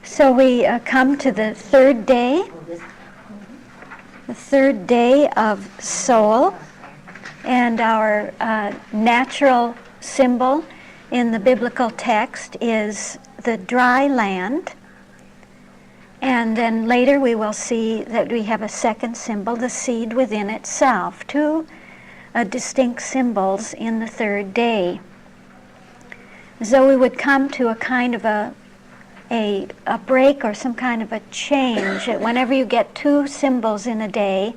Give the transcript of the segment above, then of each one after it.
So we come to the third day of soul, and our natural symbol in the biblical text is the dry land. And then later we will see that we have a second symbol, the seed within itself, two distinct symbols in the third day. So we would come to a kind of a break or some kind of a change. Whenever you get two symbols in a day,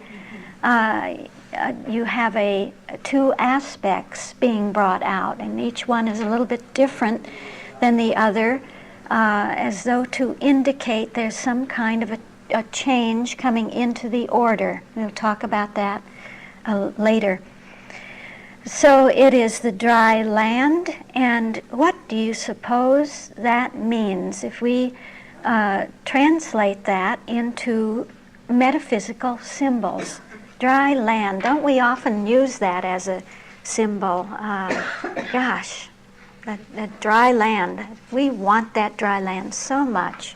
you have two aspects being brought out, and each one is a little bit different than the other, as though to indicate there's some kind of a change coming into the order. We'll talk about that later. So it is the dry land, and what do you suppose that means if we translate that into metaphysical symbols? Dry land, don't we often use that as a symbol? Gosh, that dry land, we want that dry land so much.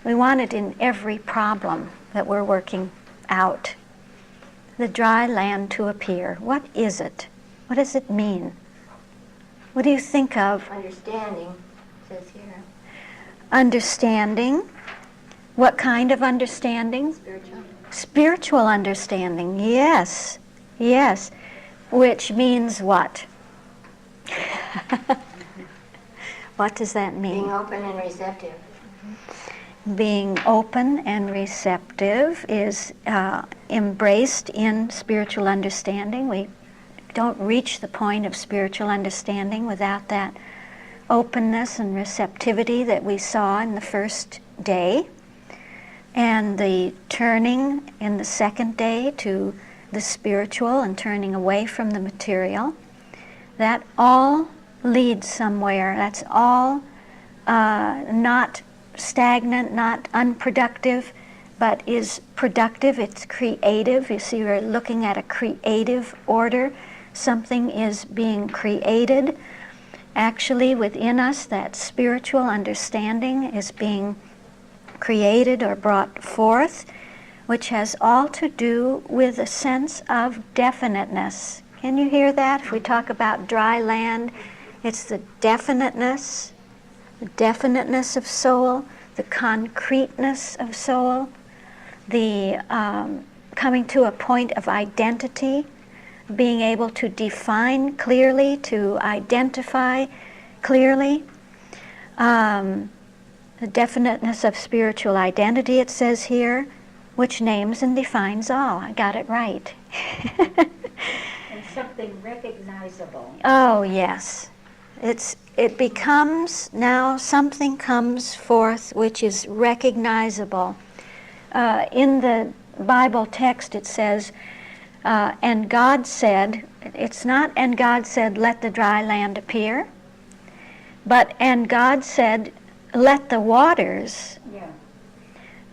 We want it in every problem that we're working out. The dry land to appear, what is it? What does it mean? What do you think of? Understanding, says here. Understanding. What kind of understanding? Spiritual. Spiritual understanding, yes. Yes. Which means what? What does that mean? Being open and receptive. Being open and receptive is embraced in spiritual understanding. We don't reach the point of spiritual understanding without that openness and receptivity that we saw in the first day, and the turning in the second day to the spiritual and turning away from the material. That all leads somewhere. That's all not stagnant, not unproductive, but is productive. It's creative. You see, we're looking at a creative order. Something is being created. Actually, within us, that spiritual understanding is being created or brought forth, which has all to do with a sense of definiteness. Can you hear that? If we talk about dry land, it's the definiteness of soul, the concreteness of soul, the coming to a point of identity, being able to define clearly, to identify clearly. The definiteness of spiritual identity, it says here, which names and defines all. I got it right. And something recognizable. Oh, yes. It becomes, now something comes forth which is recognizable. In the Bible text it says, and God said, it's not and God said, let the dry land appear, but and God said, let the waters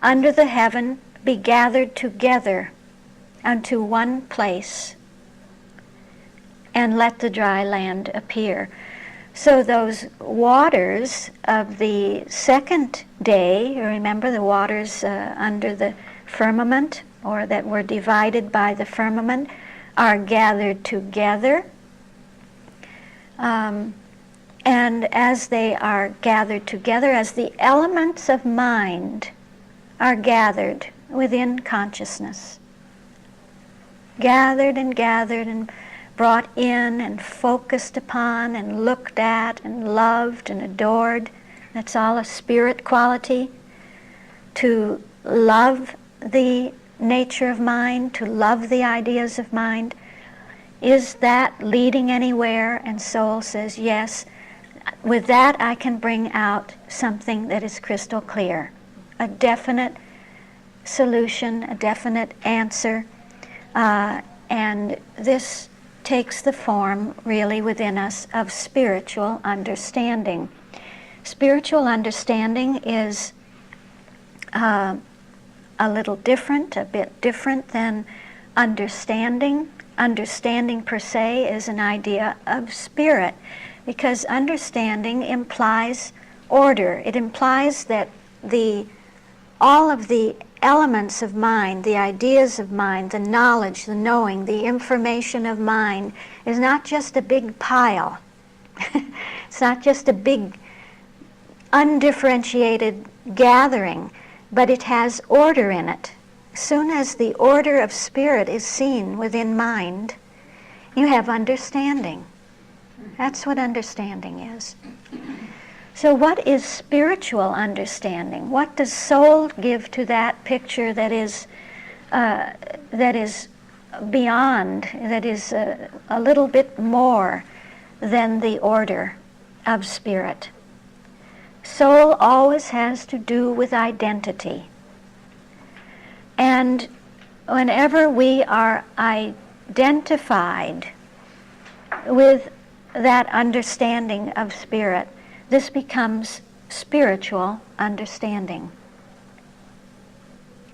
under the heaven be gathered together unto one place, and let the dry land appear. So those waters of the second day, you remember the waters under the firmament, or that were divided by the firmament, are gathered together. And as they are gathered together, as the elements of mind are gathered within consciousness, gathered and brought in and focused upon and looked at and loved and adored. That's all a spirit quality. To love the nature of mind, to love the ideas of mind. Is that leading anywhere? And soul says, yes. With that I can bring out something that is crystal clear. A definite solution, a definite answer. And this takes the form, really, within us of spiritual understanding. Spiritual understanding is a little different, a bit different than understanding. Understanding per se is an idea of spirit, because understanding implies order. It implies that all of the elements of mind, the ideas of mind, the knowledge, the knowing, the information of mind is not just a big pile. It's not just a big undifferentiated gathering, but it has order in it. As soon as the order of spirit is seen within mind, you have understanding. That's what understanding is. So what is spiritual understanding? What does soul give to that picture that is beyond, that is a little bit more than the order of spirit? Soul always has to do with identity. And whenever we are identified with that understanding of spirit, this becomes spiritual understanding.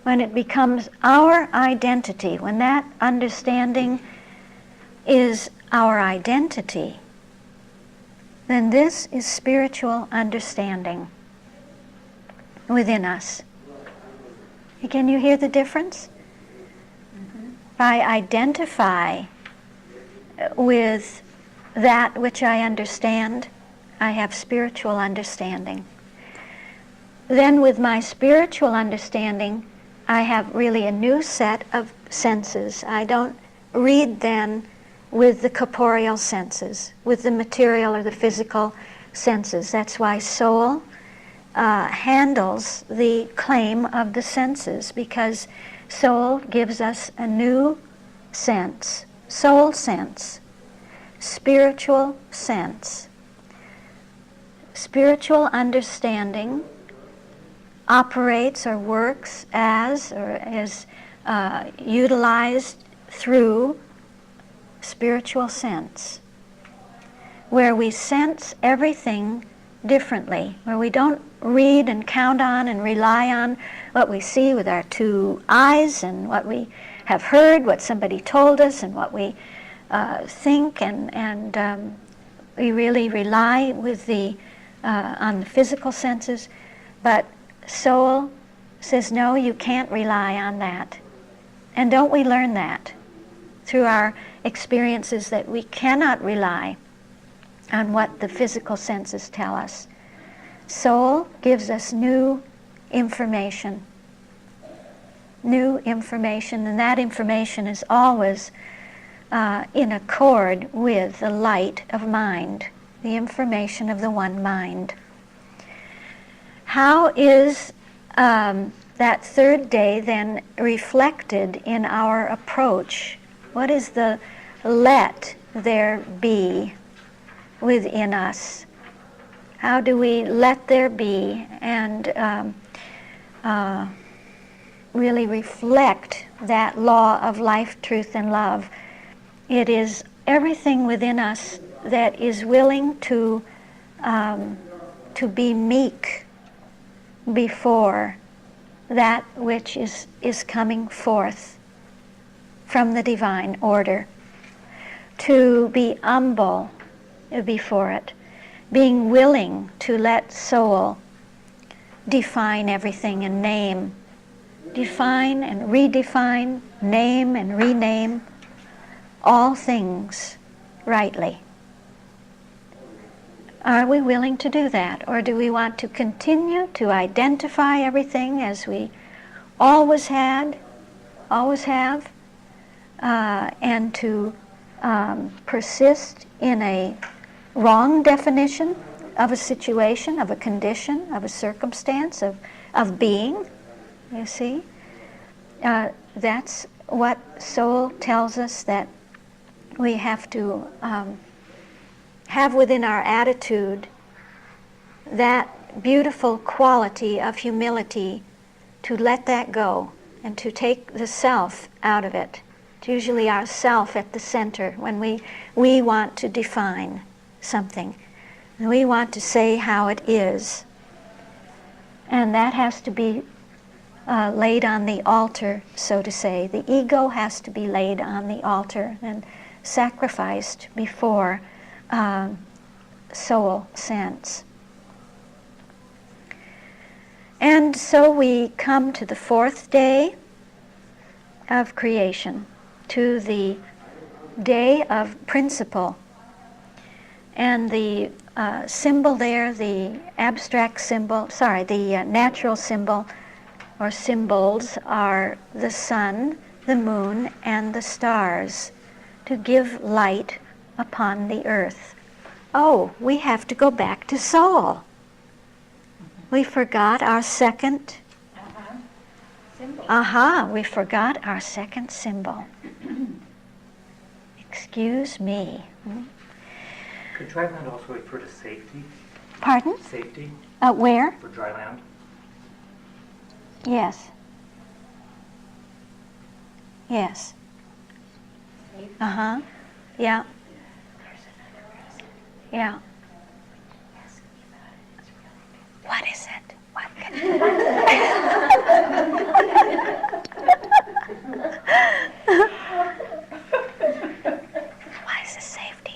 When it becomes our identity, when that understanding is our identity, then this is spiritual understanding within us. Can you hear the difference? Mm-hmm. If I identify with that which I understand, I have spiritual understanding. Then with my spiritual understanding, I have really a new set of senses. I don't read then with the corporeal senses, with the material or the physical senses. That's why soul handles the claim of the senses, because soul gives us a new sense, soul sense, spiritual sense. Spiritual understanding operates or works as, or is utilized through spiritual sense, where we sense everything differently, where we don't read and count on and rely on what we see with our two eyes and what we have heard, what somebody told us, and what we think, and we really rely with on the physical senses. But soul says, no, you can't rely on that. And don't we learn that through our experiences, that we cannot rely on what the physical senses tell us. Soul gives us new information, and that information is always in accord with the light of mind, the information of the one mind. How is that third day then reflected in our approach? What is the let there be within us? How do we let there be and really reflect that law of life, truth, and love? It is everything within us that is willing to be meek before that which is coming forth from the divine order, to be humble before it, being willing to let soul define everything and name, define and redefine, name and rename all things rightly. Are we willing to do that, or do we want to continue to identify everything as we always have, and to persist in a wrong definition of a situation, of a condition, of a circumstance, of being? You see? That's what soul tells us that we have to have within our attitude, that beautiful quality of humility, to let that go and to take the self out of it. It's usually our self at the center when we want to define something. And we want to say how it is. And that has to be laid on the altar, so to say. The ego has to be laid on the altar and sacrificed before soul sense. And so we come to the fourth day of creation, to the day of principle. And the symbol there, the abstract symbol, the natural symbol or symbols are the sun, the moon, and the stars to give light upon the earth. Oh, we have to go back to soul. We forgot our second. Symbol. We forgot our second symbol. Excuse me. Could dry land also refer to safety? Pardon? Safety Where? for dry land? Yes. Yes. Yeah. Yeah. What is it? What? Why is this safety?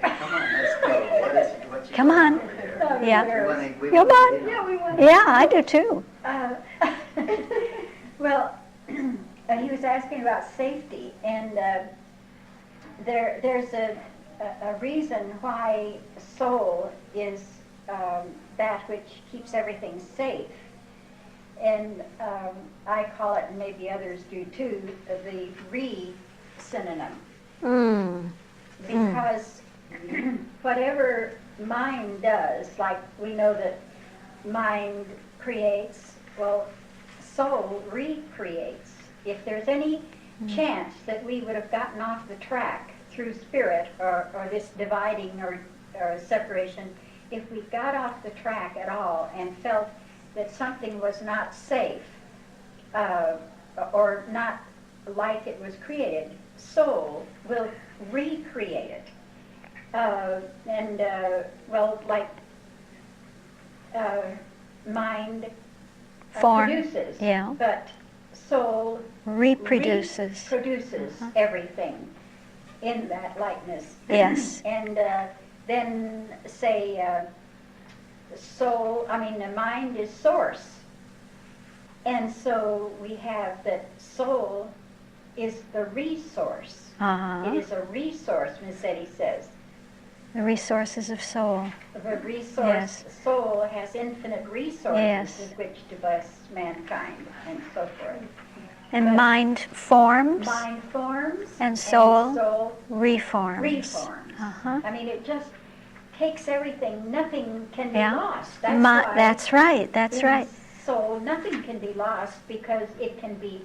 Come on, let's go. What you Come on. over there? Yeah. We Come wanna on. get Yeah, we want. Yeah, I do too. Well, he was asking about safety, and there's a reason why soul is that which keeps everything safe. And I call it, and maybe others do too, the re-synonym. Because whatever mind does, like we know that mind creates, well, soul recreates. If there's any chance that we would have gotten off the track through spirit or this dividing or separation, if we got off the track at all and felt that something was not safe or not like it was created, soul will recreate it. Well, like mind Form. produces, Yeah. but soul Reproduces. reproduces everything in that likeness. Yes. And then say the mind is source. And so we have that soul is the resource. It is a resource, Ms. Eddy says. The resources of soul. The resource, Yes. soul has infinite resources Yes. with which to bless mankind and so forth. And But mind forms, mind forms and soul reforms. reforms. I mean, it just takes everything. Nothing can be Yeah. lost. That's why That's right. That's in right. soul, nothing can be lost because it can be,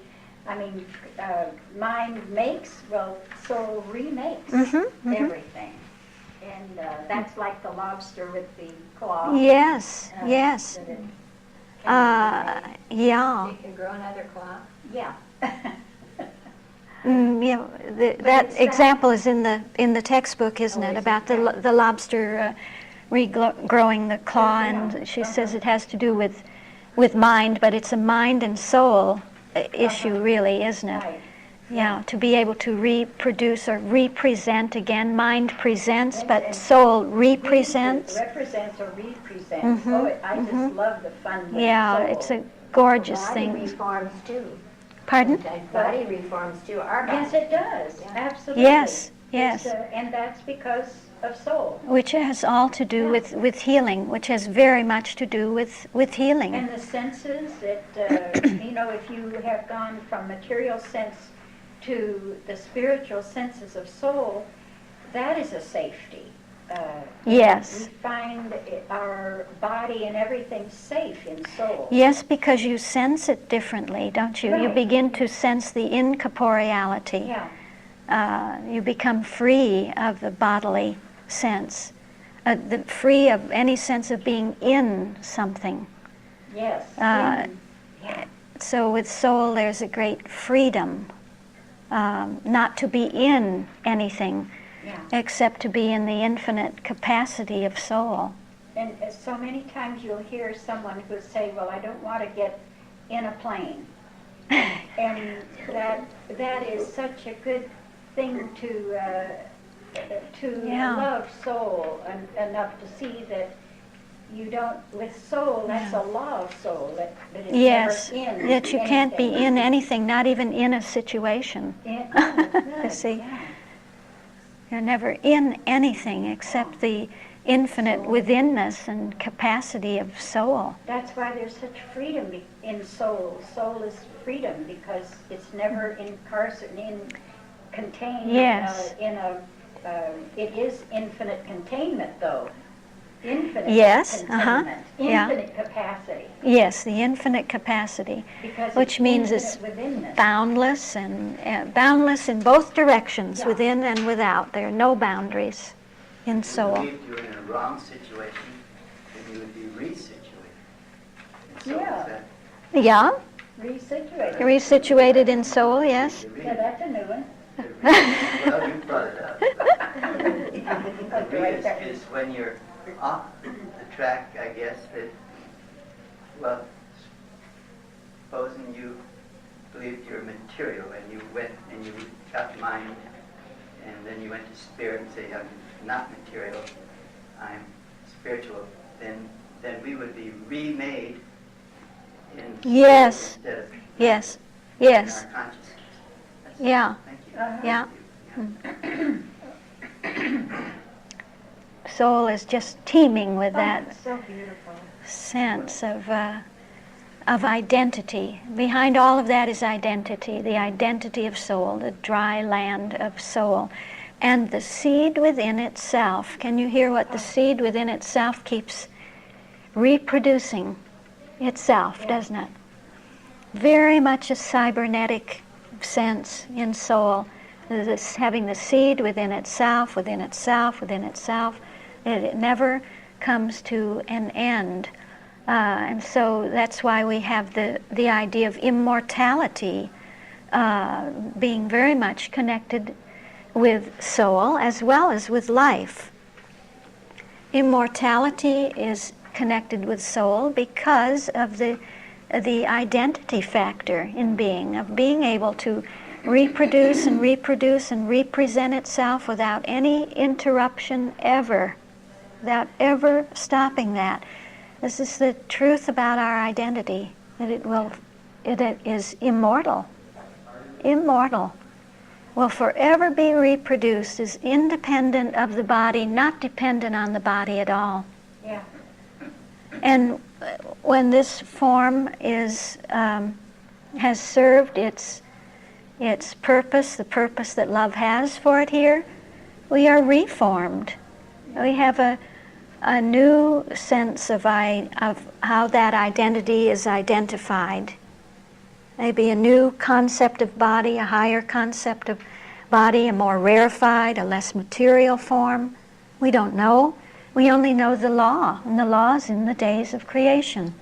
mind makes, well, soul remakes everything. And that's like the lobster with the claw. Yes. Yes. that it can be remade. Yeah. You can grow another claw. Yeah. Yeah. That it's example is in the textbook, isn't Oh, it? is it? About the lobster regrowing the claw, and she says it has to do with mind, but it's a mind and soul issue, really, isn't it? Right. Yeah, to be able to reproduce or represent again. Mind presents, Yes, but and soul represents. Represents or represents. I just love the fun with Yeah, soul. it's a gorgeous Body thing. reforms too. Pardon? Sometimes body reforms too. Our body. Yes, it does. Yeah. Absolutely. Yes, It's, yes. and that's because of soul. Which has all to do with healing, which has very much to do with healing. And the senses that, if you have gone from material sense to the spiritual senses of soul, that is a safety. Yes. We find our body and everything safe in soul. Yes, because you sense it differently, don't you? You Right. begin to sense the incorporeality. Yeah. You become free of the bodily sense, free of any sense of being in something. Yes. Uh, yeah. So with soul, there's a great freedom, not to be in anything, Yeah. except to be in the infinite capacity of soul. And so many times you'll hear someone who say, well, I don't want to get in a plane. And that is such a good thing to Yeah. love soul enough to see that You don't, with soul, that's a law of soul, that it's Yes, never in that you can't be anything. in anything, not even in a situation. Oh, You good, see, yeah. you're never in anything except the infinite Soul. withinness and capacity of soul. That's why there's such freedom in soul. Soul is freedom because it's never contained Yes. it is infinite containment though. Infinite Yes, containment, yeah. infinite capacity. Yes, the infinite capacity, Because which it's means it's infinite withinness. boundless and boundless in both directions, Yeah. within and without. There are no boundaries in soul. If you're in a wrong situation, then you would be resituated. And so Yeah. is that Yeah, Resituated. resituated in soul, yes. the Yeah, that's a new one. well, you brought it up. The Okay, right there. is when you're off the track, I guess, that, well, supposing you believed you're material and you went and you got mind and then you went to spirit and say, I'm not material, I'm spiritual, then we would be remade in Yes. instead of Yes, in yes, our consciousness. That's- yeah, Thank you. Uh-huh. yeah. Soul is just teeming with Oh, that it's so beautiful. sense of identity. Behind all of that is identity, the identity of soul, the dry land of soul. And the seed within itself, can you hear what the seed within itself keeps reproducing itself, doesn't it? Very much a cybernetic sense in soul, this having the seed within itself, within itself, within itself. It never comes to an end. And so that's why we have the idea of immortality being very much connected with soul as well as with life. Immortality is connected with soul because of the identity factor in being, of being able to reproduce and reproduce and represent itself without any interruption ever, without ever stopping that. This is the truth about our identity, that it is immortal. Immortal. Will forever be reproduced, is independent of the body, not dependent on the body at all. Yeah. And when this form is has served its purpose, the purpose that love has for it here, we are reformed. We have a new sense of how that identity is identified. Maybe a new concept of body, a higher concept of body, a more rarefied, a less material form. We don't know. We only know the law, and the law is in the days of creation.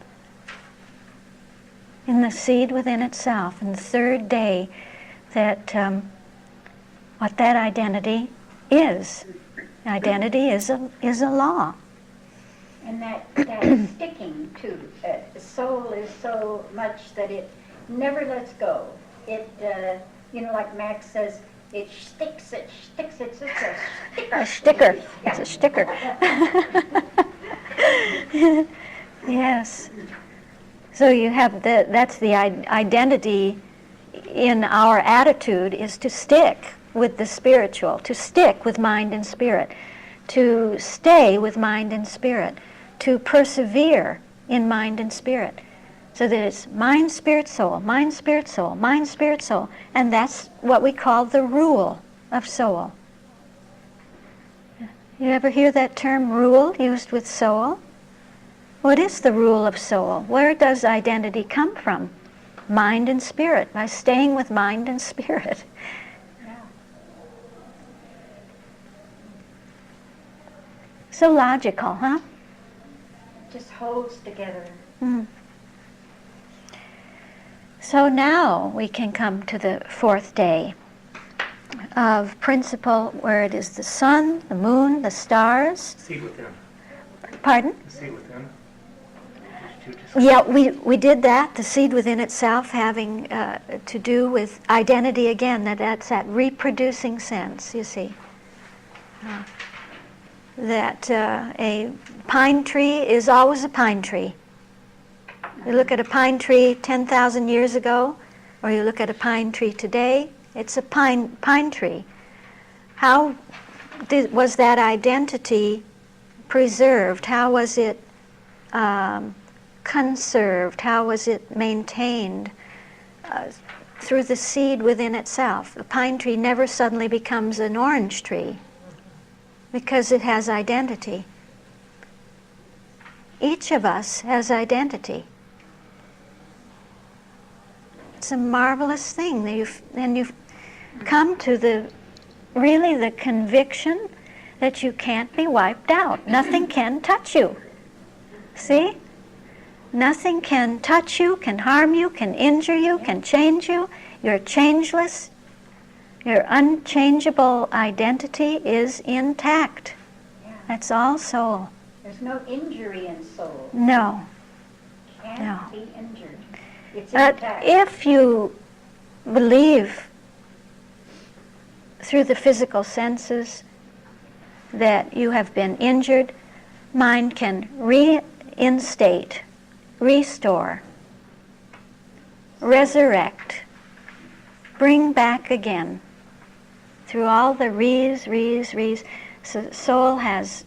In the seed within itself, in the third day, that what that identity is. Identity is a law. And that sticking to the soul is so much that it never lets go. It, like Max says, it sticks. It's just a sticker. A sticker. It's a sticker. Yes. So you have that's the identity in our attitude, is to stick with the spiritual, to stick with mind and spirit, to stay with mind and spirit, to persevere in mind and spirit. So that it's mind, spirit, soul, mind, spirit, soul, mind, spirit, soul. And that's what we call the rule of soul. You ever hear that term rule used with soul? What is the rule of soul? Where does identity come from? Mind and spirit, by staying with mind and spirit. Yeah. So logical, huh? It just holds together. Mm. So now we can come to the fourth day of principle, where it is the sun, the moon, the stars. Seed within. Pardon? The seed within. Did you just- Yeah, we did that, the seed within itself having to do with identity again, that's that reproducing sense, you see. that a pine tree is always a pine tree. You look at a pine tree 10,000 years ago, or you look at a pine tree today, it's a pine tree. How was that identity preserved? How was it conserved? How was it maintained? Through the seed within itself. A pine tree never suddenly becomes an orange tree because it has identity. Each of us has identity. It's a marvelous thing. And you've come to the conviction that you can't be wiped out. Nothing can touch you. See? Nothing can touch you, can harm you, can injure you, can change you. You're changeless. Your unchangeable identity is intact. Yeah. That's all soul. There's no injury in soul. No. Can't be injured. It's But intact. if you believe through the physical senses that you have been injured, mind can reinstate, restore, resurrect, bring back again through all the re's. So soul has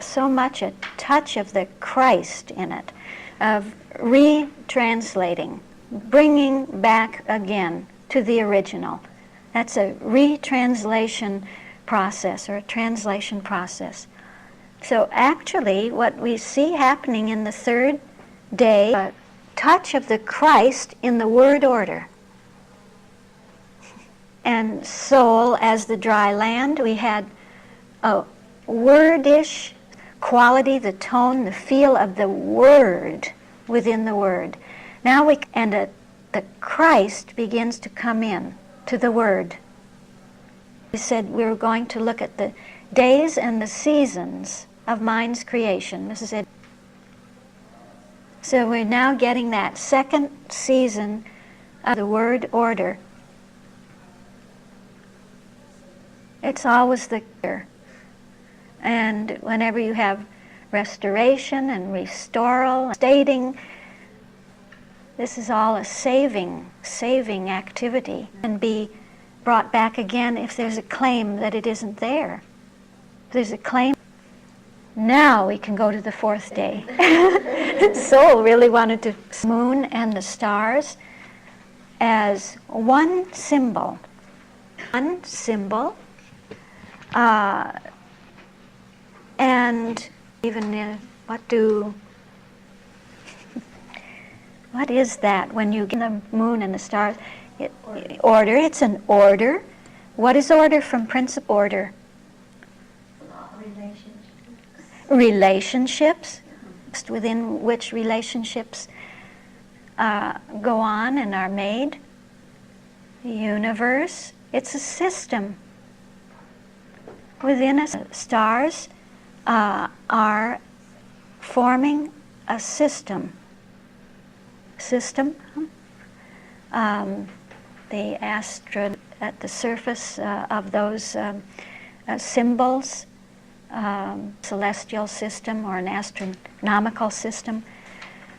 so much a touch of the Christ in it, of retranslating, bringing back again to the original. That's a retranslation process, or a translation process. So actually what we see happening in the third day, a touch of the Christ in the word order. And soul as the dry land, we had a wordish quality, the tone, the feel of the word within the word. Now the Christ begins to come in to the word. We said we were going to look at the days and the seasons of mind's creation. This is it. So we're now getting that second season of the word order. It's always the cure. And whenever you have restoration and restoral, stating, this is all a saving activity, and be brought back again if there's a claim that it isn't there. If there's a claim, now we can go to the fourth day. Soul really wanted to see the moon and the stars as one symbol. One symbol. And even what is that when you get the moon and the stars? Order. It's an order. What is order from principle? Order. Relationships. Within which relationships go on and are made. The universe. It's a system. Within us, stars are forming a system. The astro at the surface of those symbols, celestial system or an astronomical system.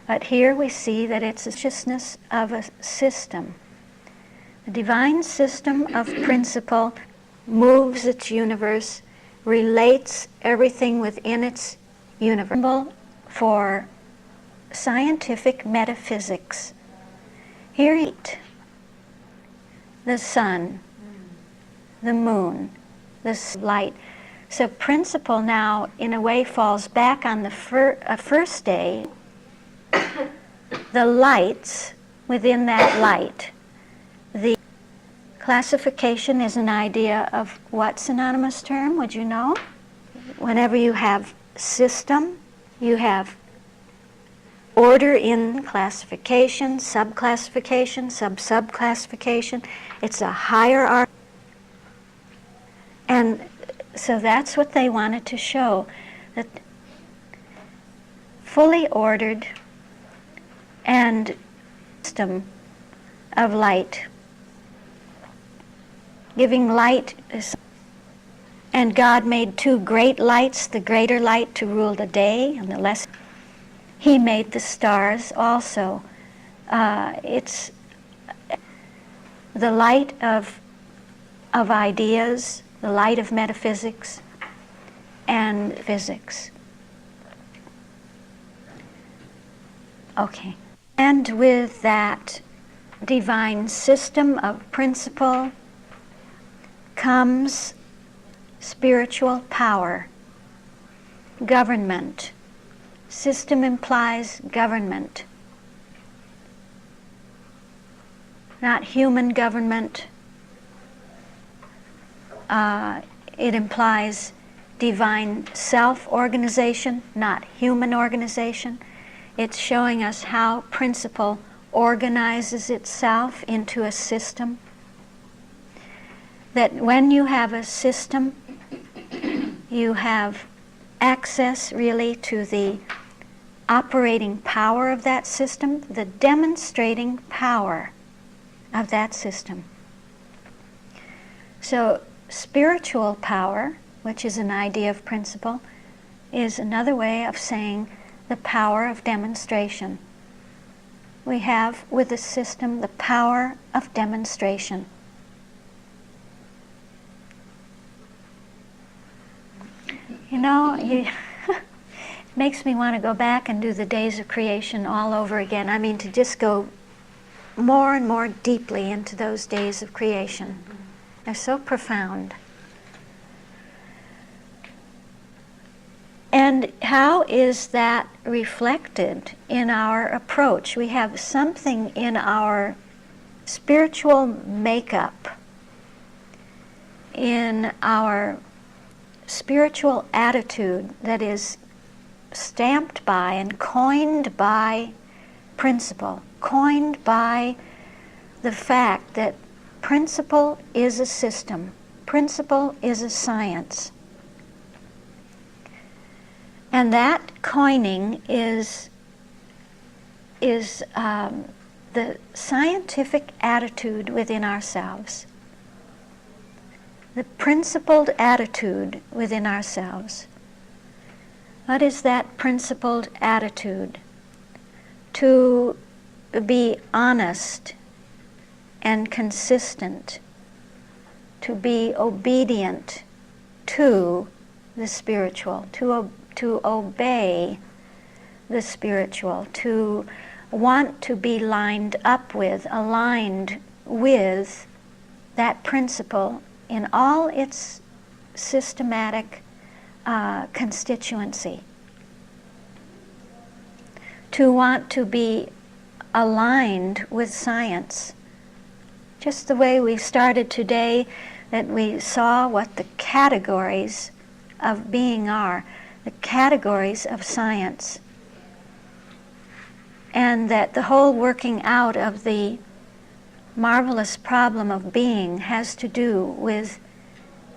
But here we see that it's a consciousness of a system. The divine system of principle moves its universe, relates everything within its universe. Symbol for scientific metaphysics. Here, the sun, the moon, the light. So principle now, in a way, falls back on the first day. The lights within that light. The classification is an idea of what synonymous term, would you know? Whenever you have system, you have order in classification, subclassification, sub-subclassification. It's a hierarchy. And so that's what they wanted to show, that fully ordered and system of light. Giving light is, And God made two great lights, the greater light to rule the day, and the less. He made the stars also. It's the light of ideas, the light of metaphysics and physics. Okay. And with that divine system of principle comes spiritual power, government. System implies government. Not human government. It implies divine self-organization, not human organization. It's showing us how principle organizes itself into a system. That when you have a system, you have access really to the operating power of that system, the demonstrating power of that system. So spiritual power, which is an idea of principle, is another way of saying the power of demonstration. We have with the system the power of demonstration. You know, it makes me want to go back and do the days of creation all over again. I mean, to just go more and more deeply into those days of creation. They're so profound. And how is that reflected in our approach? We have something in our spiritual makeup, in our spiritual attitude that is stamped by and coined by principle, coined by the fact that principle is a system, principle is a science. And that coining is the scientific attitude within ourselves, the principled attitude within ourselves. What is that principled attitude? To be honest and consistent, to be obedient to the spiritual, to obey the spiritual, to want to be lined up with, aligned with that principle in all its systematic constituency. To want to be aligned with science. Just the way we started today, that we saw what the categories of being are, the categories of science. And that the whole working out of the marvelous problem of being has to do with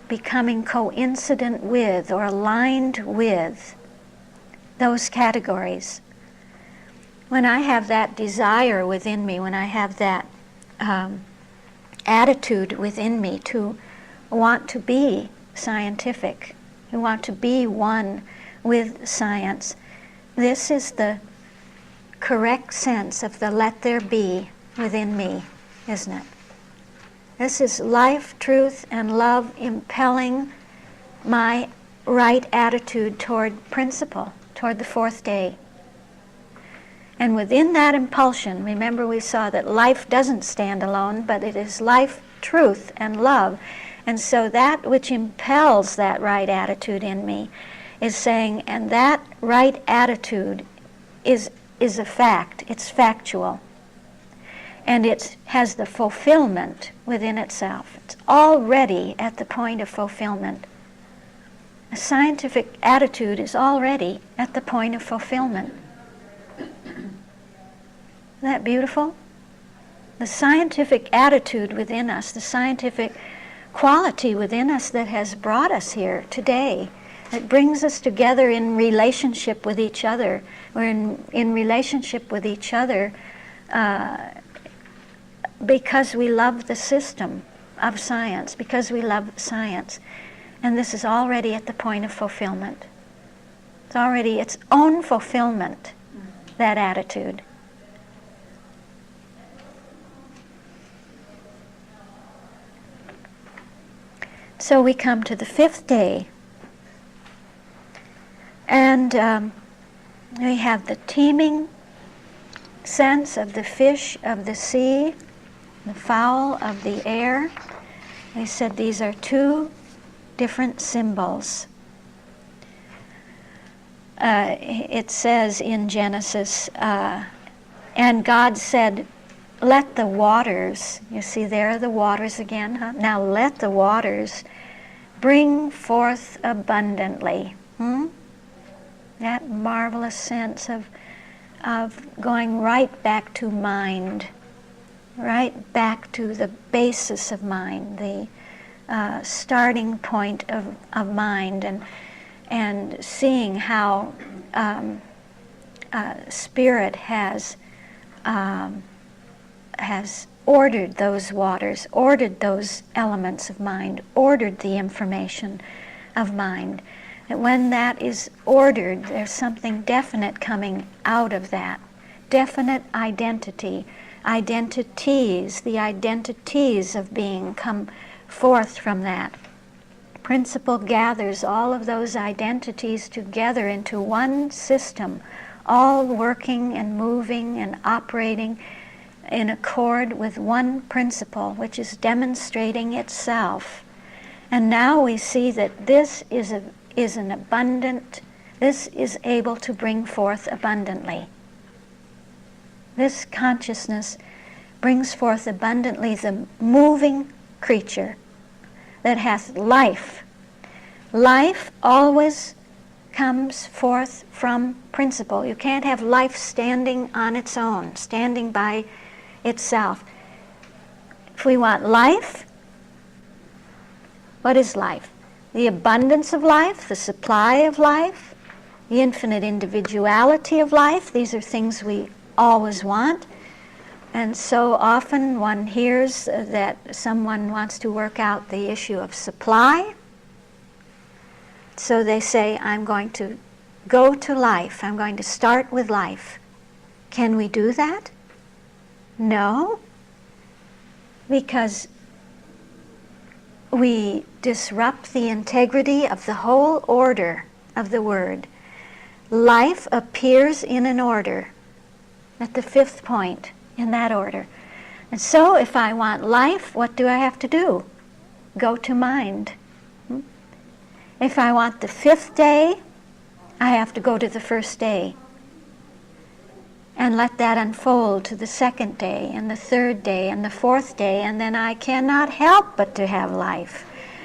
becoming coincident with or aligned with those categories. When I have that desire within me, when I have that attitude within me to want to be scientific, to want to be one with science, this is the correct sense of the let there be within me, isn't it? This is life, truth, and love impelling my right attitude toward principle, toward the fourth day. And within that impulsion, remember we saw that life doesn't stand alone, but it is life, truth, and love. And so that which impels that right attitude in me is saying, and that right attitude is a fact, it's factual. And it has the fulfillment within itself. It's already at the point of fulfillment. A scientific attitude is already at the point of fulfillment. Isn't that beautiful? The scientific attitude within us, the scientific quality within us that has brought us here today, that brings us together in relationship with each other. We're in relationship with each other because we love the system of science, because we love science. And this is already at the point of fulfillment. It's already its own fulfillment, that attitude. So we come to the fifth day. And we have the teeming sense of the fish of the sea, the fowl of the air. They said these are two different symbols. It says in Genesis, and God said, let the waters, you see there are the waters again, huh? Now let the waters bring forth abundantly. That marvelous sense of going right back to mind, right back to the basis of mind, the starting point of mind, and seeing how Spirit has ordered those waters, ordered those elements of mind, ordered the information of mind. That when that is ordered, there's something definite coming out of that. Definite identity. Identities, the identities of being come forth from that. Principle gathers all of those identities together into one system, all working and moving and operating in accord with one principle, which is demonstrating itself. And now we see that this is an abundant, this is able to bring forth abundantly. This consciousness brings forth abundantly the moving creature that has life. Life always comes forth from principle. You can't have life standing on its own, standing by itself. If we want life, what is life? The abundance of life, the supply of life, the infinite individuality of life. These are things we always want. And so often one hears that someone wants to work out the issue of supply. So they say, I'm going to go to life. I'm going to start with life. Can we do that? No, because we disrupt the integrity of the whole order of the word. Life appears in an order, at the fifth point in that order. And so if I want life, what do I have to do? Go to mind. If I want the fifth day, I have to go to the first day and let that unfold to the second day and the third day and the fourth day, and then I cannot help but to have life.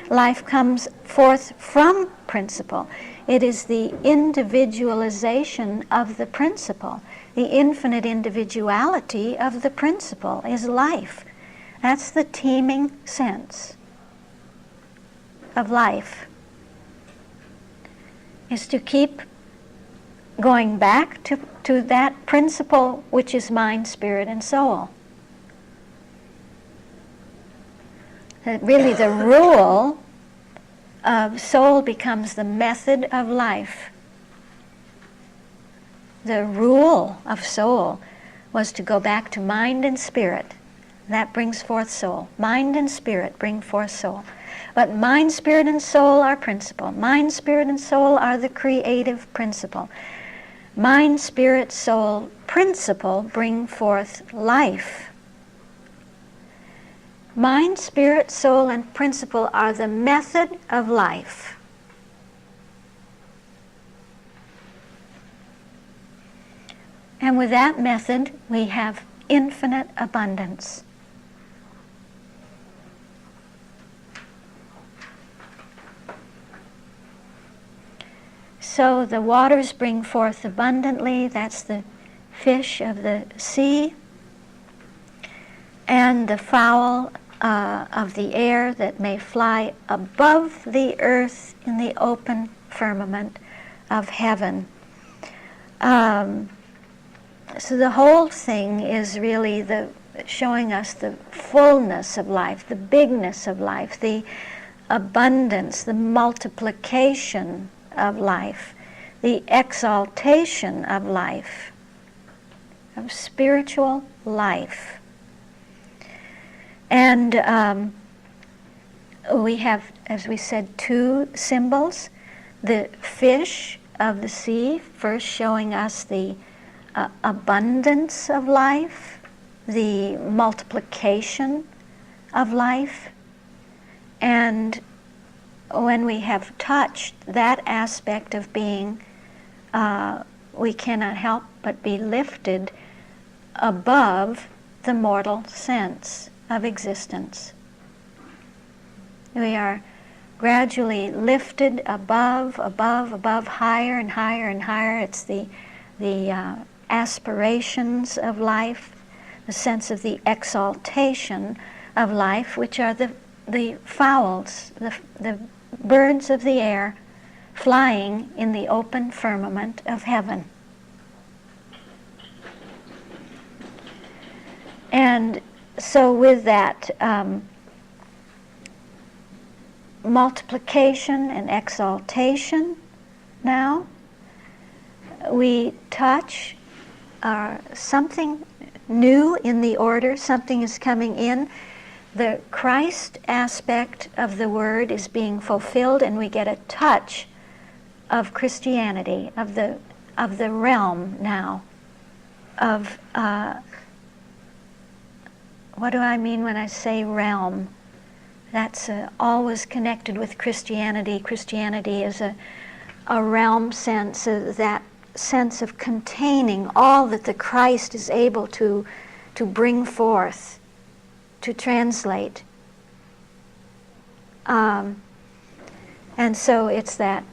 Life comes forth from principle. It is the individualization of the principle. The infinite individuality of the principle is life. That's the teeming sense of life, is to keep going back to that principle which is mind, spirit, and soul. That really the rule of soul becomes the method of life. The rule of soul was to go back to mind and spirit. That brings forth soul. Mind and spirit bring forth soul. But mind, spirit, and soul are principle. Mind, spirit, and soul are the creative principle. Mind, spirit, soul, principle bring forth life. Mind, spirit, soul, and principle are the method of life. And with that method, we have infinite abundance. So the waters bring forth abundantly. That's the fish of the sea. And the fowl of the air that may fly above the earth in the open firmament of heaven. So the whole thing is really showing us the fullness of life, the bigness of life, the abundance, the multiplication of life, the exaltation of life, of spiritual life. And we have, as we said, two symbols. The fish of the sea, first showing us the abundance of life, the multiplication of life. And when we have touched that aspect of being, we cannot help but be lifted above the mortal sense of existence. We are gradually lifted above, higher and higher and higher. It's the aspirations of life, the sense of the exaltation of life, which are the fowls, the birds of the air flying in the open firmament of heaven. And so with that multiplication and exaltation now, we touch something new in the order, something is coming in. The Christ aspect of the word is being fulfilled, and we get a touch of Christianity, of the realm now, of what do I mean when I say realm? That's always connected with Christianity. Christianity is a realm sense, that sense of containing all that the Christ is able to bring forth, to translate. And so it's that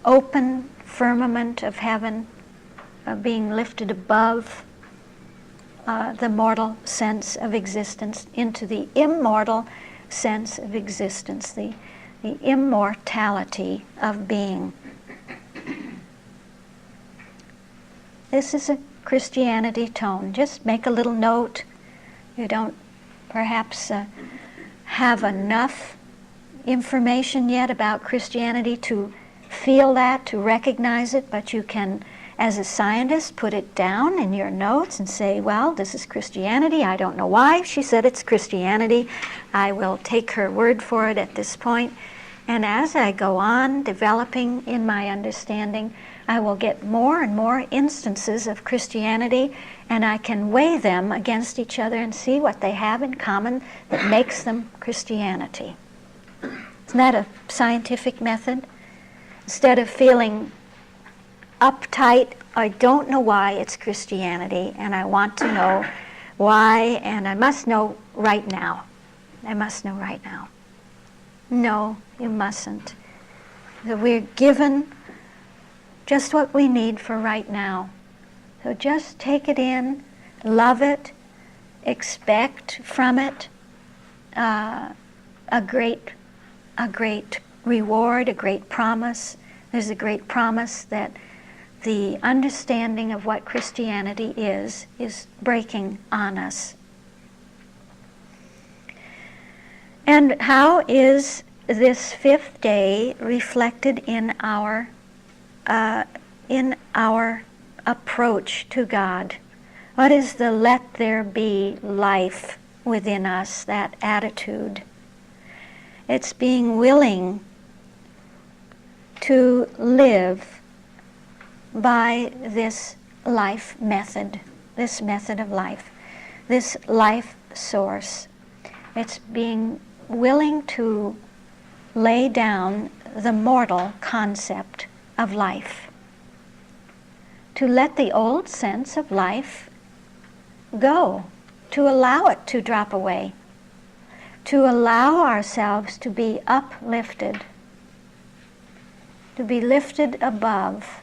open firmament of heaven, being lifted above the mortal sense of existence into the immortal sense of existence, the immortality of being. This is a Christianity tone. Just make a little note. You don't perhaps have enough information yet about Christianity to feel that, to recognize it, but you can, as a scientist, put it down in your notes and say, well, this is Christianity. I don't know why she said it's Christianity. I will take her word for it at this point. And as I go on developing in my understanding, I will get more and more instances of Christianity, and I can weigh them against each other and see what they have in common that makes them Christianity. Isn't that a scientific method? Instead of feeling uptight, I don't know why it's Christianity, and I want to know why, and I must know right now. I must know right now. No, you mustn't. That we're given just what we need for right now. So just take it in, love it, expect from it a great reward, a great promise. There's a great promise that the understanding of what Christianity is breaking on us. And how is this fifth day reflected in our approach to God? What is the let there be life within us, that attitude? It's being willing to live by this life method, this method of life, this life source. It's being willing to lay down the mortal concept of life, to let the old sense of life go, to allow it to drop away, to allow ourselves to be uplifted, to be lifted above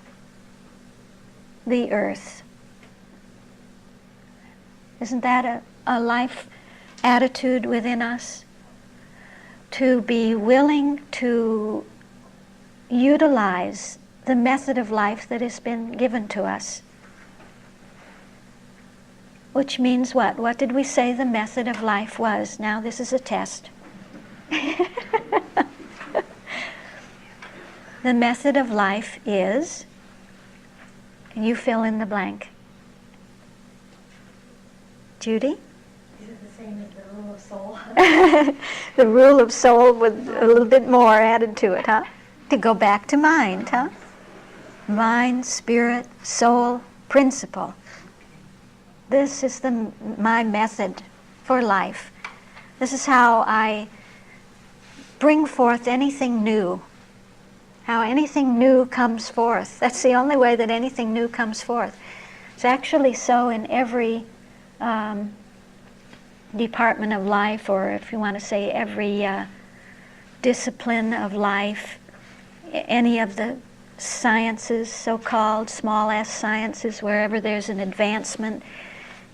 the earth. Isn't that a life attitude within us? To be willing to utilize the method of life that has been given to us. Which means what? What did we say the method of life was? Now this is a test. The method of life is, and you fill in the blank. Judy? Is it the same as the rule of soul? The rule of soul with a little bit more added to it, huh? To go back to mind, huh? Mind, spirit, soul, principle. This is my method for life. This is how I bring forth anything new. How anything new comes forth. That's the only way that anything new comes forth. It's actually so in every department of life, or if you want to say every discipline of life, any of the sciences, so-called small s sciences, wherever there's an advancement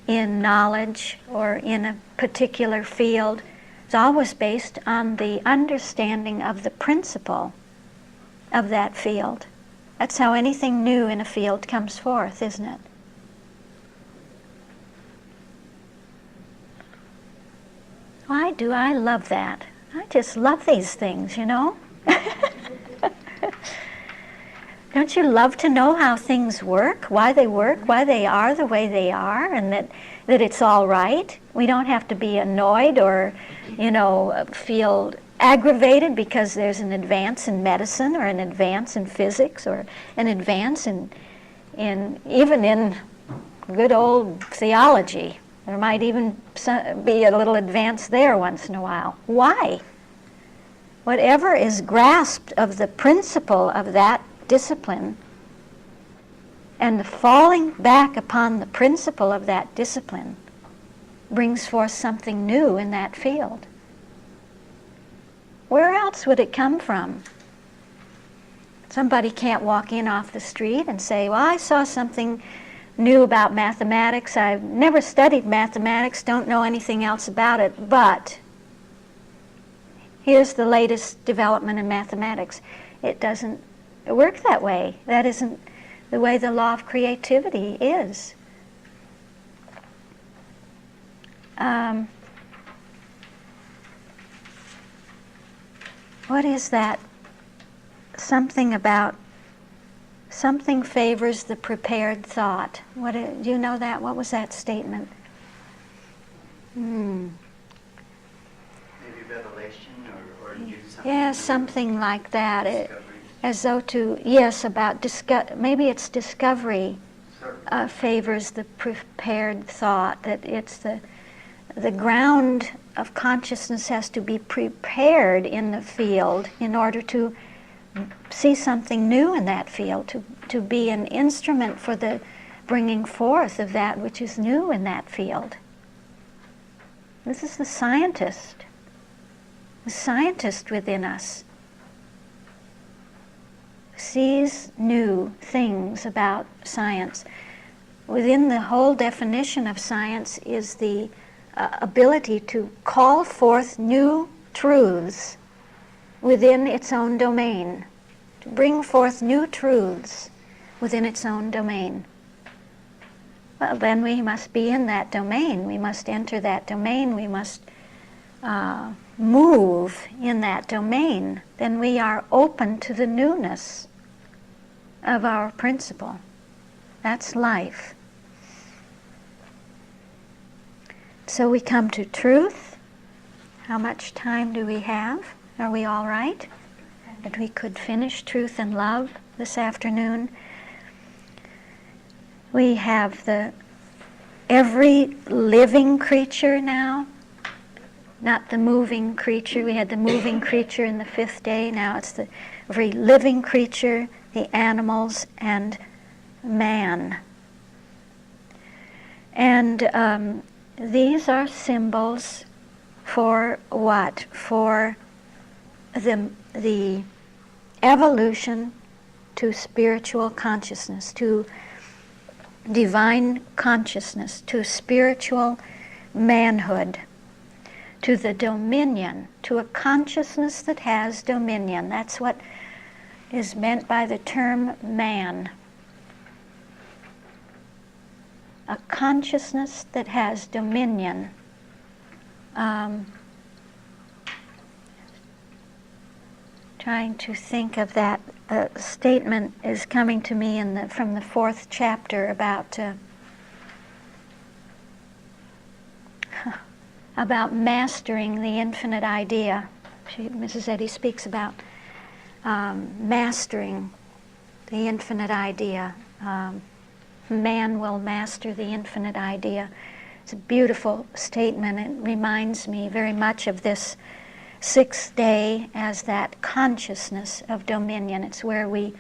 in knowledge or in a particular field, it's always based on the understanding of the principle of that field. That's how anything new in a field comes forth, isn't it? Why do I love that? I just love these things, you know? Don't you love to know how things work, why they are the way they are, and that it's all right? We don't have to be annoyed or, feel aggravated because there's an advance in medicine or an advance in physics or an advance in even in good old theology. There might even be a little advance there once in a while. Why? Whatever is grasped of the principle of that discipline and the falling back upon the principle of that discipline brings forth something new in that field. Where else would it come from? Somebody can't walk in off the street and say, well, I saw something new about mathematics. I've never studied mathematics, don't know anything else about it, but here's the latest development in mathematics. It doesn't work that way. That isn't the way the law of creativity is. What is that? Something about something favors the prepared thought. Do you know that? What was that statement? Maybe revelation or do something. Yeah, something like that. As though about maybe it's discovery favors the prepared thought, that it's the ground of consciousness has to be prepared in the field in order to see something new in that field, to be an instrument for the bringing forth of that which is new in that field. This is the scientist within us. Sees new things about science. Within the whole definition of science is the ability to call forth new truths within its own domain, to bring forth new truths within its own domain. Well, then we must be in that domain. We must enter that domain. We must move in that domain. Then we are open to the newness of our principle. That's life. So we come to truth. How much time do we have? Are we all right? That we could finish truth and love this afternoon. We have every living creature now, not the moving creature. We had the moving creature in the fifth day. Now it's every living creature, the animals, and man. And these are symbols for what? For the evolution to spiritual consciousness, to divine consciousness, to spiritual manhood, to the dominion, to a consciousness that has dominion. That's what is meant by the term man. A consciousness that has dominion. Trying trying to think of that statement is coming to me from the 4th chapter about mastering the infinite idea. Mrs. Eddy speaks about mastering the infinite idea. Man will master the infinite idea. It's a beautiful statement. It reminds me very much of this 6th day as that consciousness of dominion. It's where we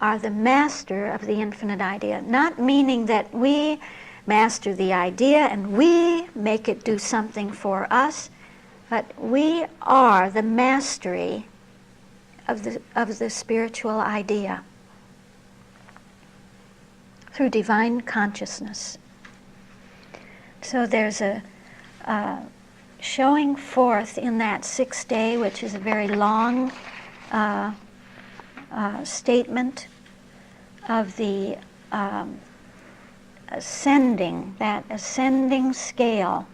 are the master of the infinite idea. Not meaning that we master the idea and we make it do something for us, but we are the mastery of the spiritual idea through divine consciousness. So there's a showing forth in that 6th day, which is a very long statement of the that ascending scale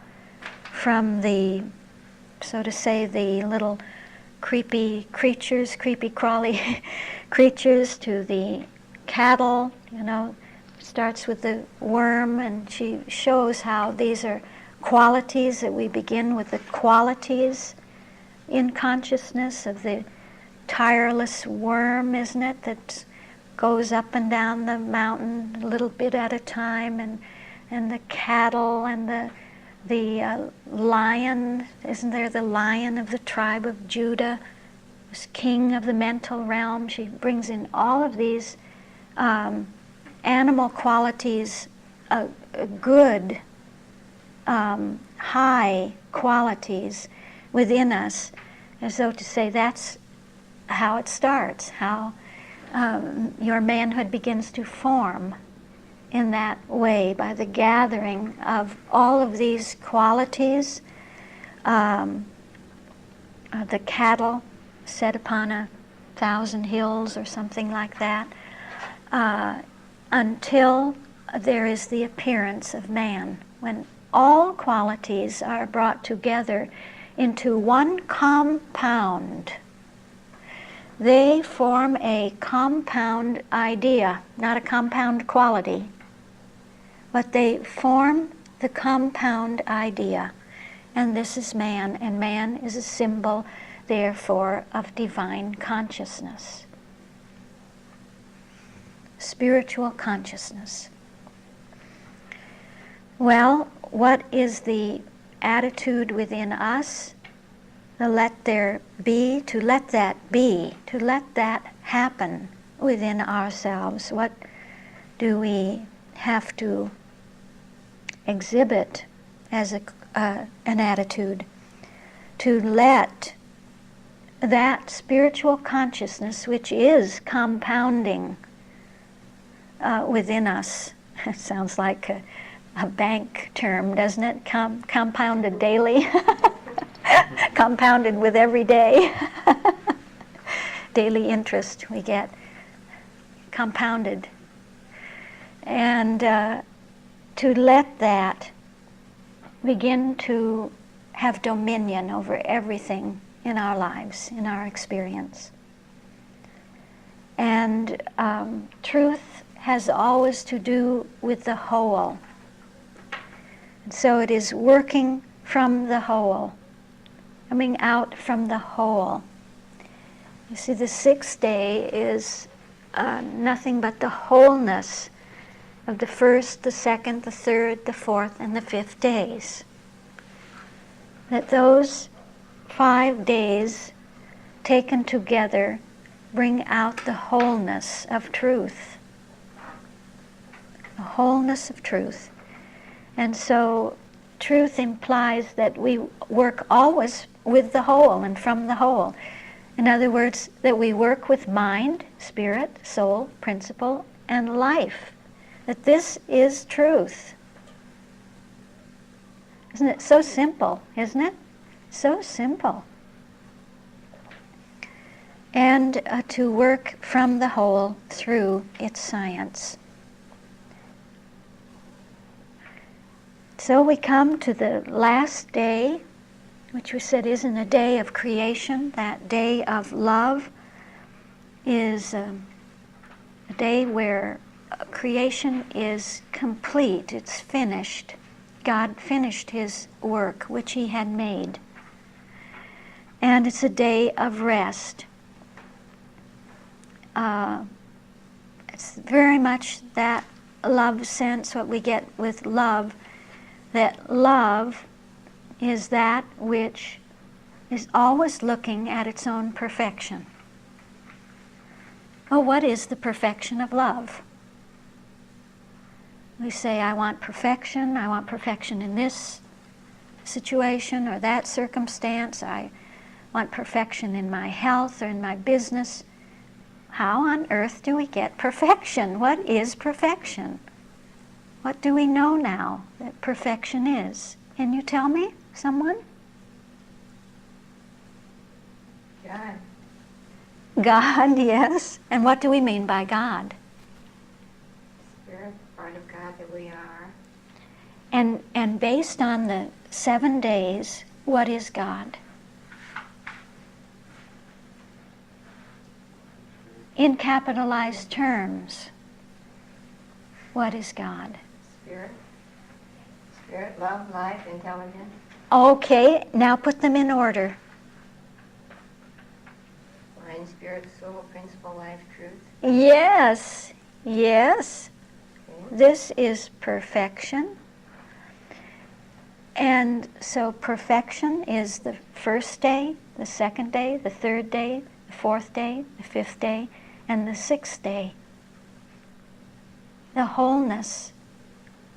from the, so to say, the little creepy crawly creatures to the cattle, starts with the worm, and she shows how these are qualities, that we begin with the qualities in consciousness of the tireless worm, isn't it, that goes up and down the mountain a little bit at a time, and the cattle and the lion, isn't there the lion of the tribe of Judah, this king of the mental realm. She brings in all of these animal qualities, good, high qualities within us, as though to say that's how it starts, how your manhood begins to form in that way, by the gathering of all of these qualities. The cattle set upon 1,000 hills or something like that, until there is the appearance of man, when all qualities are brought together into one compound. They form a compound idea, not a compound quality, but they form the compound idea. And this is man, and man is a symbol, therefore, of divine consciousness. Spiritual consciousness. Well, what is the attitude within us? The let there be, to let that be, to let that happen within ourselves. What do we have to exhibit as an attitude? To let that spiritual consciousness, which is compounding within us. It sounds like a bank term, doesn't it? Compounded daily. Compounded with every day. Daily interest we get. Compounded. And to let that begin to have dominion over everything in our lives, in our experience. And truth has always to do with the whole. And so it is working from the whole, coming out from the whole. You see, the 6th day is nothing but the wholeness of the 1st, the 2nd, the 3rd, the 4th, and the 5th days. That those 5 days taken together bring out the wholeness of truth. The wholeness of truth. And so truth implies that we work always with the whole and from the whole. In other words, that we work with mind, spirit, soul, principle, and life. That this is truth. Isn't it so simple, isn't it? So simple. And to work from the whole through its science. So we come to the last day which we said isn't a day of creation. That day of love is a day where creation is complete, it's finished. God finished his work, which he had made. And it's a day of rest. It's very much that love sense, what we get with love, that love is that which is always looking at its own perfection. Well, what is the perfection of love? We say, I want perfection in this situation or that circumstance, I want perfection in my health or in my business. How on earth do we get perfection? What is perfection? What do we know now that perfection is? Can you tell me, someone? God. God, yes. And what do we mean by God? Spirit, part of God that we are. And based on the 7 days, what is God? In capitalized terms, what is God? Spirit. Spirit, love, life, intelligence. Okay, now put them in order. Mind, spirit, soul, principle, life, truth. Yes, yes. Okay. This is perfection. And so perfection is the first day, the second day, the third day, the fourth day, the fifth day, and the sixth day. The wholeness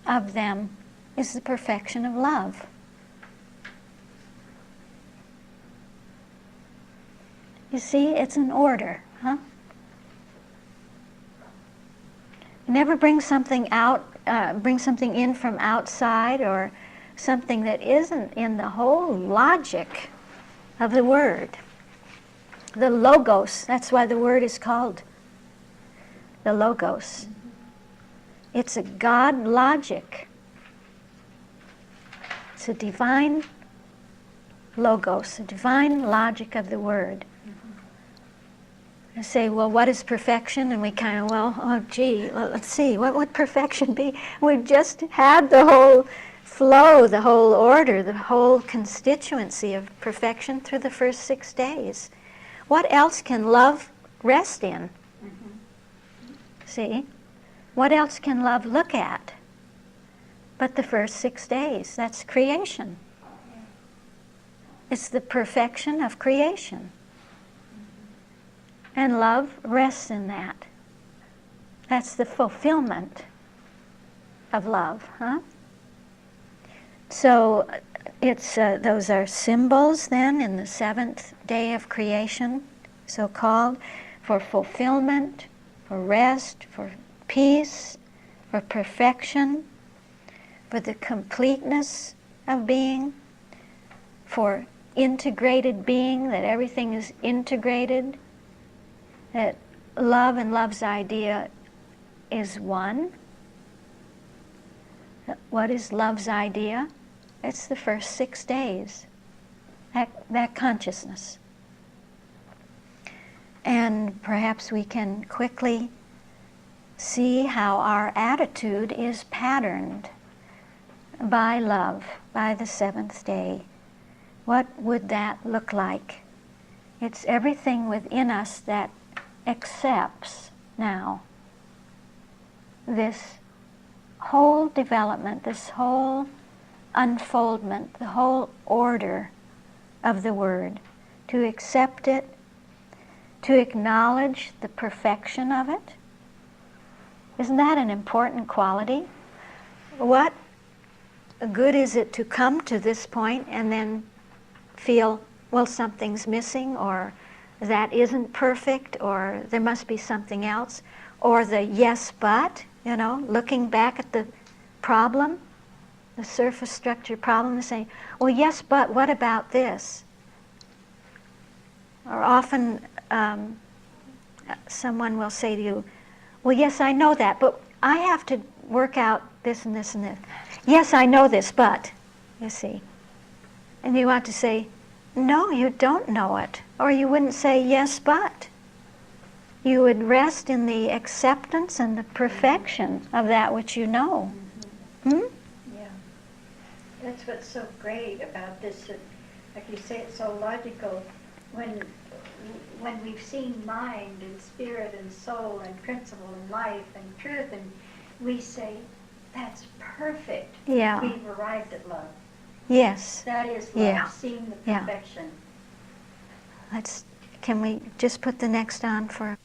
of them is the perfection of love. You see, it's an order, huh? Never bring something out, bring something in from outside or something that isn't in the whole logic of the word. The logos, that's why the word is called the logos. It's a God logic. It's a divine logos, a divine logic of the word. I say, well, what is perfection? And we kind of, let's see, what would perfection be? We've just had the whole flow, the whole order, the whole constituency of perfection through the first 6 days. What else can love rest in? See? What else can love look at but the first 6 days? That's creation. It's the perfection of creation. And love rests in that. That's the fulfillment of love, huh? So it's those are symbols then in the 7th day of creation, so-called, for fulfillment, for rest, for peace, for perfection, for the completeness of being, for integrated being, that everything is integrated, that love and love's idea is one. What is love's idea? It's the first 6 days, that consciousness. And perhaps we can quickly see how our attitude is patterned by love, by the 7th day. What would that look like? It's everything within us that accepts now this whole development, this whole unfoldment, the whole order of the word, to accept it, to acknowledge the perfection of it. Isn't that an important quality? What good is it to come to this point and then feel, well, something's missing, or that isn't perfect, or there must be something else, or the yes but, looking back at the problem, the surface structure problem, and saying, well, yes, but what about this? Or often someone will say to you, well, yes, I know that, but I have to work out this and this and this. Yes, I know this, but, you see. And you want to say, no, you don't know it. Or you wouldn't say, yes, but. You would rest in the acceptance and the perfection of that which you know. Hmm? Yeah. That's what's so great about this. Like you say, it's so logical. When we've seen mind and spirit and soul and principle and life and truth, and we say, that's perfect. Yeah. We've arrived at love. Yes. That is love, Yeah. seeing the Yeah. perfection. Can we just put the next on for